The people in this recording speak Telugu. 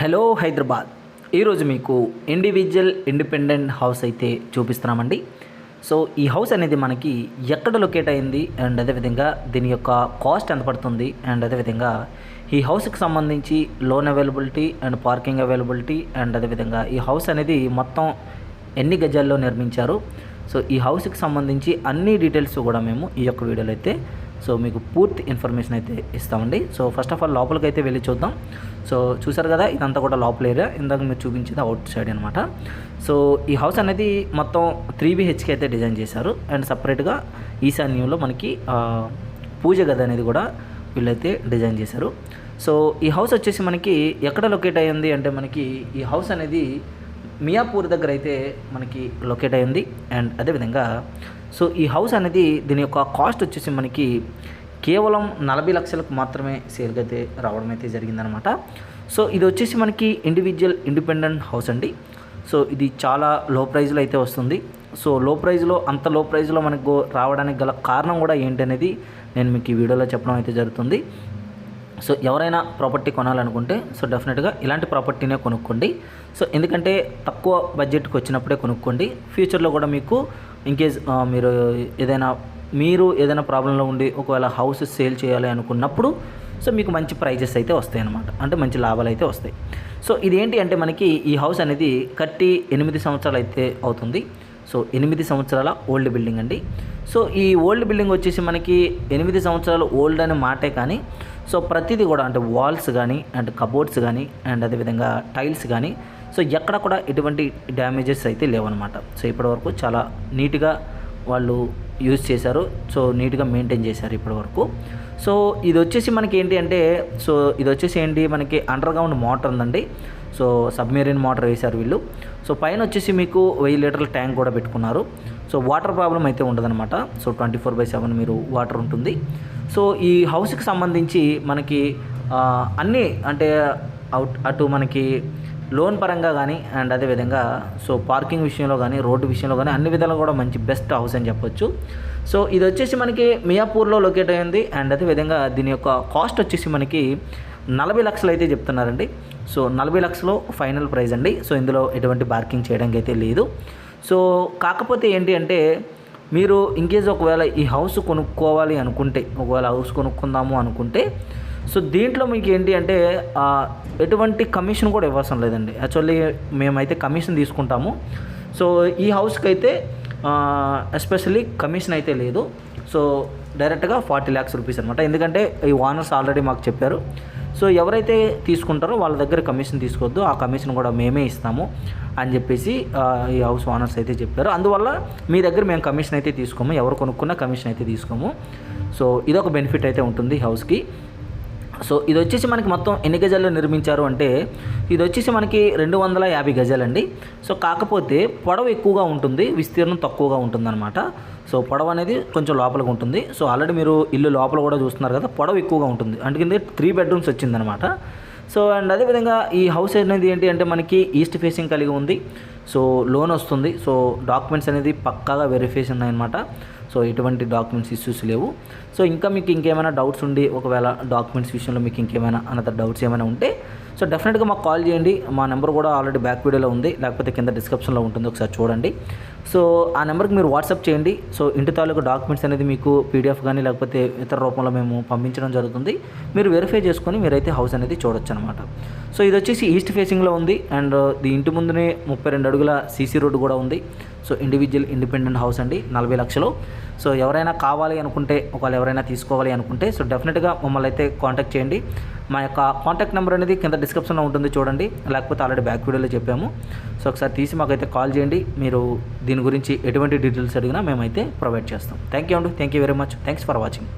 హలో హైదరాబాద్. ఈరోజు మీకు ఇండివిజువల్ ఇండిపెండెంట్ హౌస్ అయితే చూపిస్తున్నామండి. సో ఈ హౌస్ అనేది మనకి ఎక్కడ లొకేట్ అయింది అండ్ అదేవిధంగా దీని యొక్క కాస్ట్ ఎంత పడుతుంది అండ్ అదేవిధంగా ఈ హౌస్కి సంబంధించి loan availability and parking availability and అదేవిధంగా ఈ హౌస్ అనేది మొత్తం ఎన్ని గజాల్లో నిర్మించారు. సో ఈ హౌస్కి సంబంధించి అన్ని డీటెయిల్స్ కూడా మేము ఈ యొక్క వీడియోలో అయితే మీకు పూర్తి ఇన్ఫర్మేషన్ అయితే ఇస్తామండి. సో ఫస్ట్ ఆఫ్ ఆల్ లోపలికి అయితే వెళ్ళి చూద్దాం. సో చూసారు కదా, ఇదంతా కూడా లోపల ఏరియా. ఇందాక మీరు చూపించేది అవుట్ సైడ్ అనమాట. సో ఈ హౌస్ అనేది మొత్తం 3 BHK అయితే డిజైన్ చేశారు అండ్ సపరేట్గా ఈశాన్యంలో మనకి పూజ గది అనేది కూడా వీళ్ళైతే డిజైన్ చేశారు. సో ఈ హౌస్ వచ్చేసి మనకి ఎక్కడ లొకేట్ అయ్యింది అంటే మనకి ఈ హౌస్ అనేది మియాపూర్ దగ్గర అయితే మనకి లొకేట్ అయ్యింది. అండ్ అదేవిధంగా సో ఈ హౌస్ అనేది దీని యొక్క కాస్ట్ వచ్చేసి మనకి కేవలం 40 లక్షలకు మాత్రమే సేల్కి అయితే రావడం అయితే జరిగిందనమాట. సో ఇది వచ్చేసి మనకి ఇండివిజువల్ ఇండిపెండెంట్ హౌస్ అండి. సో ఇది చాలా లో ప్రైస్లో అయితే వస్తుంది. సో అంత లో ప్రైస్లో మనకు రావడానికి గల కారణం కూడా ఏంటనేది నేను మీకు ఈ వీడియోలో చెప్పడం అయితే జరుగుతుంది. సో ఎవరైనా ప్రాపర్టీ కొనాలనుకుంటే సో డెఫినెట్గా ఇలాంటి ప్రాపర్టీనే కొనుక్కోండి. సో ఎందుకంటే తక్కువ బడ్జెట్కి వచ్చినప్పుడే కొనుక్కోండి. ఫ్యూచర్లో కూడా మీకు ఇన్కేస్ మీరు ఏదైనా ప్రాబ్లంలో ఉండి ఒకవేళ హౌస్ సేల్ చేయాలి అనుకున్నప్పుడు సో మీకు మంచి ప్రైజెస్ అయితే వస్తాయి అన్నమాట. అంటే మంచి లాభాలు అయితే వస్తాయి. సో ఇదేంటి అంటే మనకి ఈ హౌస్ అనేది కట్టి 8 సంవత్సరాలు అయితే అవుతుంది. సో 8 సంవత్సరాల ఓల్డ్ బిల్డింగ్ అండి. సో ఈ ఓల్డ్ బిల్డింగ్ వచ్చేసి మనకి 8 సంవత్సరాలు ఓల్డ్ అనే మాటే, కానీ సో ప్రతిదీ కూడా అంటే వాల్స్ కానీ అండ్ కబోర్డ్స్ కానీ అండ్ అదేవిధంగా టైల్స్ కానీ సో ఎక్కడ కూడా ఎటువంటి డ్యామేజెస్ అయితే లేవన్నమాట. సో ఇప్పటివరకు చాలా నీట్గా వాళ్ళు యూజ్ చేశారు. సో నీట్గా మెయింటైన్ చేశారు ఇప్పటివరకు. సో ఇది వచ్చేసి మనకి ఏంటి అంటే మనకి అండర్ గ్రౌండ్ మోటార్ ఉందండి. సో సబ్మెరీన్ మోటార్ వేశారు వీళ్ళు. సో పైన వచ్చేసి మీకు 1000 లీటర్ల ట్యాంక్ కూడా పెట్టుకున్నారు. సో వాటర్ ప్రాబ్లం అయితే ఉండదన్నమాట. సో 24/7 మీరు వాటర్ ఉంటుంది. సో ఈ హౌస్కి సంబంధించి మనకి అన్నీ అంటే అటు మనకి లోన్ పరంగా కానీ అండ్ అదేవిధంగా సో పార్కింగ్ విషయంలో కానీ రోడ్డు విషయంలో కానీ అన్ని విధాలుగా కూడా మంచి బెస్ట్ హౌస్ అని చెప్పొచ్చు. సో ఇది వచ్చేసి మనకి మియాపూర్లో లొకేట్ అయ్యింది అండ్ అదేవిధంగా దీని యొక్క కాస్ట్ వచ్చేసి మనకి 40 లక్షలు అయితే చెప్తున్నారండి. సో 40 లక్షలు ఫైనల్ ప్రైస్ అండి. సో ఇందులో ఎటువంటి పార్కింగ్ చేయడానికి అయితే లేదు. సో కాకపోతే ఏంటి అంటే మీరు ఇన్కేస్ ఒకవేళ ఈ హౌస్ కొనుక్కోవాలి అనుకుంటే, ఒకవేళ హౌస్ కొనుక్కుందాము అనుకుంటే సో దీంట్లో మీకు ఏంటి అంటే ఎటువంటి కమిషన్ కూడా ఇవ్వాల్సిన లేదండి. యాక్చువల్లీ మేమైతే కమిషన్ తీసుకుంటాము. సో ఈ హౌస్కి అయితే ఎస్పెషల్లీ కమిషన్ అయితే లేదు. సో డైరెక్ట్గా 40 lakhs రూపీస్ అనమాట. ఎందుకంటే ఈ ఓనర్స్ ఆల్రెడీ మాకు చెప్పారు. సో ఎవరైతే తీసుకుంటారో వాళ్ళ దగ్గర కమిషన్ తీసుకోవద్దు, ఆ కమిషన్ కూడా మేమే ఇస్తాము అని చెప్పేసి ఈ హౌస్ ఓనర్స్ అయితే చెప్పారు. అందువల్ల మీ దగ్గర మేము కమిషన్ అయితే తీసుకోము, ఎవరు కొనుక్కున్నా కమిషన్ అయితే తీసుకోము. సో ఇదొక బెనిఫిట్ అయితే ఉంటుంది హౌస్కి. సో ఇది వచ్చేసి మనకి మొత్తం ఎన్ని గజాల్లో నిర్మించారు అంటే ఇది వచ్చేసి మనకి 250 గజాలండి. సో కాకపోతే పొడవు ఎక్కువగా ఉంటుంది, విస్తీర్ణం తక్కువగా ఉంటుందన్నమాట. సో పొడవు అనేది కొంచెం లోపలికి ఉంటుంది. సో ఆల్రెడీ మీరు ఇల్లు లోపల కూడా చూస్తున్నారు కదా, పొడవు ఎక్కువగా ఉంటుంది. అందుకే 3 bedrooms వచ్చిందనమాట. సో అండ్ అదేవిధంగా ఈ హౌస్ అనేది ఏంటి అంటే మనకి ఈస్ట్ ఫేసింగ్ కలిగి ఉంది. సో లోన్ వస్తుంది. సో డాక్యుమెంట్స్ అనేది పక్కాగా వెరిఫికేషన్ ఉన్నాయన్నమాట. సో ఎటువంటి డాక్యుమెంట్స్ ఇష్యూస్ లేవు. సో ఇంకా మీకు ఇంకేమైనా డౌట్స్ ఉండి ఒకవేళ డాక్యుమెంట్స్ విషయంలో మీకు ఇంకేమైనా అనదర్ డౌట్స్ ఏమైనా ఉంటే సో డెఫినెట్గా మాకు కాల్ చేయండి. మా నెంబర్ కూడా ఆల్రెడీ బ్యాక్ వీడియోలో ఉంది, లేకపోతే కింద డిస్క్రిప్షన్లో ఉంటుంది, ఒకసారి చూడండి. సో ఆ నెంబర్కి మీరు వాట్సాప్ చేయండి. సో ఇంటి తాలూకు డాక్యుమెంట్స్ అనేది మీకు PDF కానీ లేకపోతే ఇతర రూపంలో మేము పంపించడం జరుగుతుంది. మీరు వెరిఫై చేసుకొని మీరైతే హౌస్ అనేది చూడొచ్చు అనమాట. సో ఇది వచ్చేసి ఈస్ట్ ఫేసింగ్లో ఉంది అండ్ ఈ ఇంటి ముందునే 32 అడుగుల CC రోడ్డు కూడా ఉంది. సో ఇండివిజువల్ ఇండిపెండెంట్ హౌస్ అండి, 40 లక్షలు. సో ఎవరైనా కావాలి అనుకుంటే, ఒకవేళ ఎవరైనా తీసుకోవాలి అనుకుంటే సో డెఫినెట్గా మమ్మల్ని అయితే కాంటాక్ట్ చేయండి. మా యొక్క కాంటాక్ట్ నెంబర్ అనేది కింద డిస్క్రిప్షన్లో ఉంటుంది, చూడండి. లేకపోతే ఆల్రెడీ బ్యాక్ వీడియోలో చెప్పాము. సో ఒకసారి తీసి మాకైతే కాల్ చేయండి. మీరు దీని గురించి ఎటువంటి డీటెయిల్స్ అడిగినా మేమైతే ప్రొవైడ్ చేస్తాం. థ్యాంక్ యూ అండి. Thank you very much. Thanks for watching.